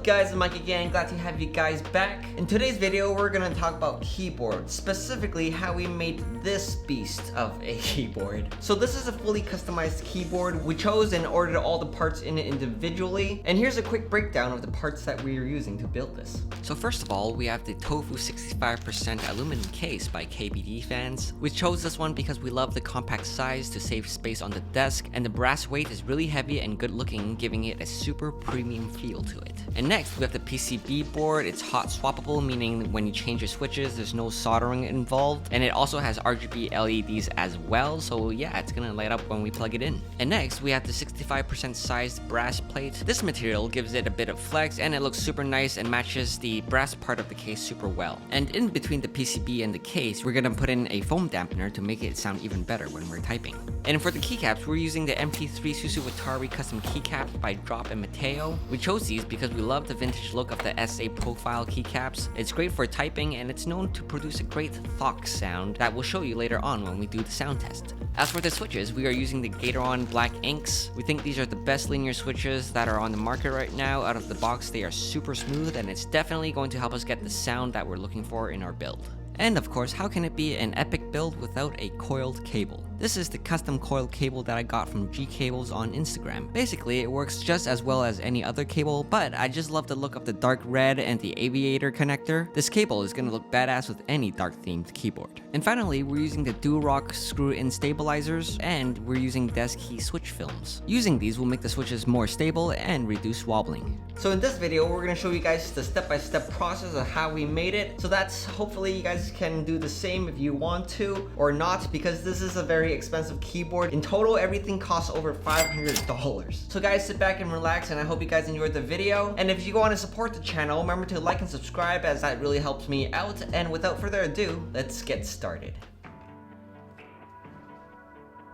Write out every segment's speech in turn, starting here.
guys, I'm Mike again, glad to have you guys back. In today's video, we're gonna talk about keyboards, specifically how we made this beast of a keyboard. So this is a fully customized keyboard. We chose and ordered all the parts in it individually, and here's a quick breakdown of the parts that we are using to build this. So first of all, we have the THOCC 65% aluminum case by KBD fans. We chose this one because we love the compact size to save space on the desk, and the brass weight is really heavy and good looking, giving it a super premium feel to it. And next, we have the PCB board. It's hot swappable, meaning when you change your switches, there's no soldering involved. And it also has RGB LEDs as well, so yeah, it's gonna light up when we plug it in. And next, we have the 65% sized brass plate. This material gives it a bit of flex, and it looks super nice and matches the brass part of the case super well. And in between the PCB and the case, we're gonna put in a foam dampener to make it sound even better when we're typing. And for the keycaps, we're using the MT3 Susu Watari custom keycaps by Drop and Mateo. We chose these because we love the vintage look of the SA profile keycaps. It's great for typing, and it's known to produce a great THOCC sound that we'll show you later on when we do the sound test. As for the switches, we are using the Gatoron Black Inks. We think these are the best linear switches that are on the market right now. Out of the box, they are super smooth, and it's definitely going to help us get the sound that we're looking for in our build. And of course, how can it be an epic build without a coiled cable? This is the custom coiled cable that I got from G Cables on Instagram. Basically, it works just as well as any other cable, but I just love the look of the dark red and the aviator connector. This cable is gonna look badass with any dark themed keyboard. And finally, we're using the THOCC screw-in stabilizers, and we're using desk key switch films. Using these will make the switches more stable and reduce wobbling. So in this video, we're gonna show you guys the step-by-step process of how we made it. So that's hopefully you guys can do the same if you want to or not, because this is a very expensive keyboard. In total, everything costs over $500. So guys, sit back and relax, and I hope you guys enjoyed the video. And if you want to support the channel, remember to like and subscribe, as that really helps me out. And without further ado, let's get started.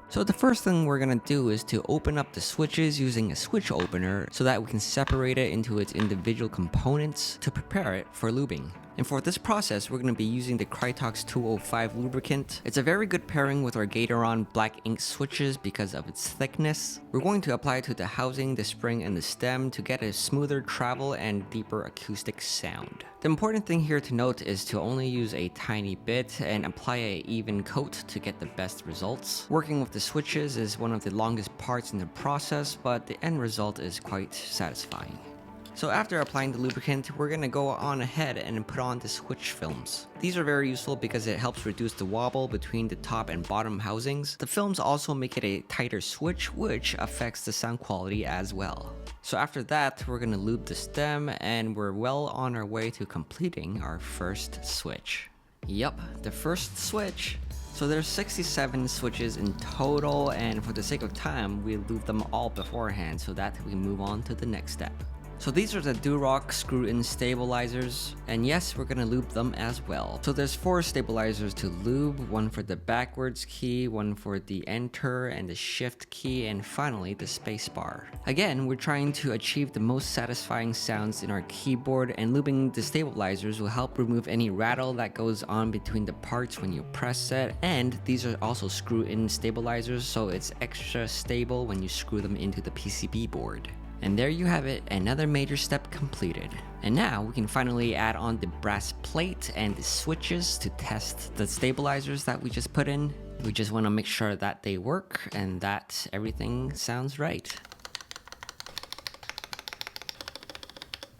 So the first thing we're gonna do is to open up the switches using a switch opener so that we can separate it into its individual components to prepare it for lubing. And for this process, we're going to be using the Krytox 205 lubricant. It's a very good pairing with our Gatoron Black Ink switches because of its thickness. We're going to apply it to the housing, the spring, and the stem to get a smoother travel and deeper acoustic sound. The important thing here to note is to only use a tiny bit and apply an even coat to get the best results. Working with the switches is one of the longest parts in the process, but the end result is quite satisfying. So after applying the lubricant, we're gonna go on ahead and put on the switch films. These are very useful because it helps reduce the wobble between the top and bottom housings. The films also make it a tighter switch, which affects the sound quality as well. So after that, we're gonna lube the stem, and we're well on our way to completing our first switch. Yup, the first switch. So there's 67 switches in total, and for the sake of time, we lube them all beforehand so that we move on to the next step. So these are the THOCC screw-in stabilizers, and yes, we're gonna lube them as well. So there's 4 stabilizers to lube, one for the backwards key, one for the enter and the shift key, and finally the space bar. Again, we're trying to achieve the most satisfying sounds in our keyboard, and lubing the stabilizers will help remove any rattle that goes on between the parts when you press it. And these are also screw-in stabilizers, so it's extra stable when you screw them into the PCB board. And there you have it, another major step completed. And now we can finally add on the brass plate and the switches to test the stabilizers that we just put in. We just want to make sure that they work and that everything sounds right.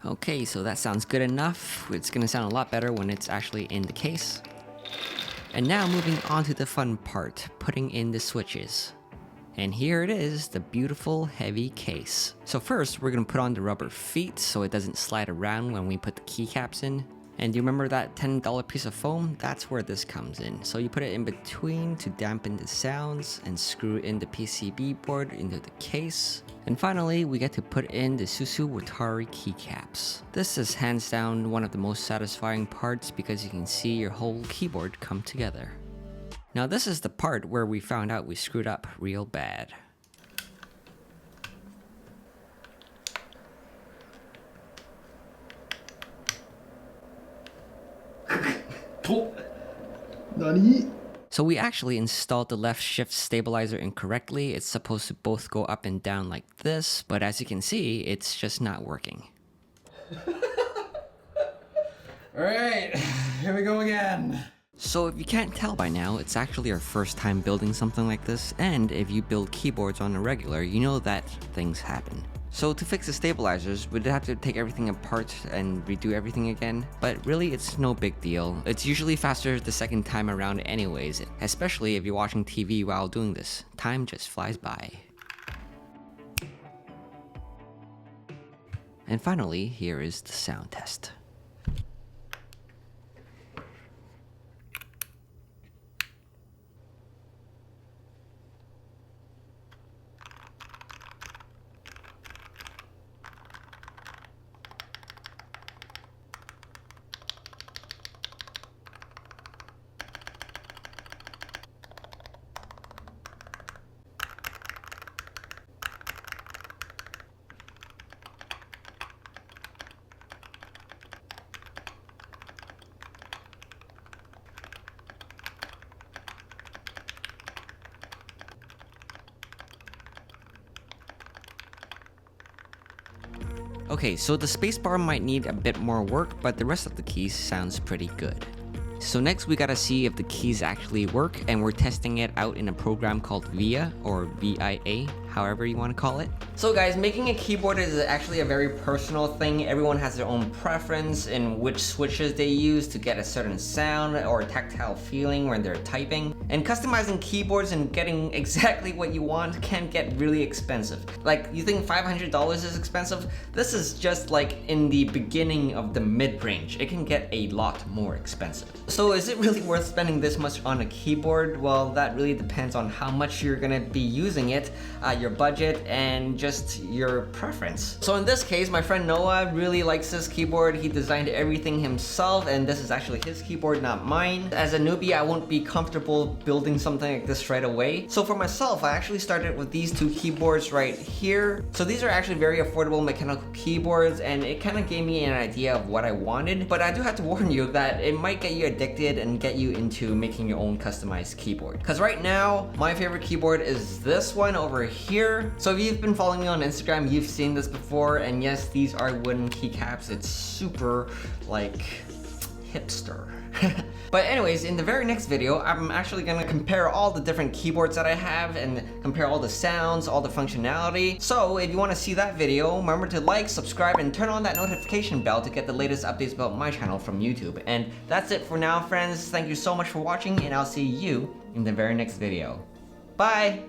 Okay, so that sounds good enough. It's gonna sound a lot better when it's actually in the case. And now moving on to the fun part, putting in the switches. And here it is, the beautiful heavy case. So first, we're gonna put on the rubber feet so it doesn't slide around when we put the keycaps in. And do you remember that $10 piece of foam? That's where this comes in. So you put it in between to dampen the sounds and screw in the PCB board into the case. And finally, we get to put in the Susu Watari keycaps. This is hands down one of the most satisfying parts because you can see your whole keyboard come together. Now this is the part where we found out we screwed up real bad. Nani? So we actually installed the left shift stabilizer incorrectly. It's supposed to both go up and down like this, but as you can see, it's just not working. Alright, here we go again. So if you can't tell by now, it's actually our first time building something like this, and if you build keyboards on a regular, you know that things happen. So to fix the stabilizers, we'd have to take everything apart and redo everything again, but really it's no big deal. It's usually faster the second time around anyways, especially if you're watching TV while doing this. Time just flies by. And finally, here is the sound test. Okay, so the spacebar might need a bit more work, but the rest of the keys sounds pretty good. So next we gotta see if the keys actually work, and we're testing it out in a program called VIA, or VIA, however you want to call it. So guys, making a keyboard is actually a very personal thing. Everyone has their own preference in which switches they use to get a certain sound or tactile feeling when they're typing. And customizing keyboards and getting exactly what you want can get really expensive. Like, you think $500 is expensive? This is just like in the beginning of the mid-range. It can get a lot more expensive. So is it really worth spending this much on a keyboard? Well, that really depends on how much you're gonna be using it, your budget, and just your preference. So in this case, my friend Noah really likes this keyboard. He designed everything himself, and this is actually his keyboard, not mine. As a newbie, I won't be comfortable building something like this right away. So for myself, I actually started with these two keyboards right here. So these are actually very affordable mechanical keyboards, and it kind of gave me an idea of what I wanted. But I do have to warn you that it might get you addicted and get you into making your own customized keyboard. Because right now, my favorite keyboard is this one over here. So if you've been following me on Instagram, you've seen this before, and yes, these are wooden keycaps. It's super, like, hipster. But anyways, in the very next video, I'm actually gonna compare all the different keyboards that I have and compare all the sounds, all the functionality. So if you wanna see that video, remember to like, subscribe, and turn on that notification bell to get the latest updates about my channel from YouTube. And that's it for now, friends. Thank you so much for watching, and I'll see you in the very next video. Bye!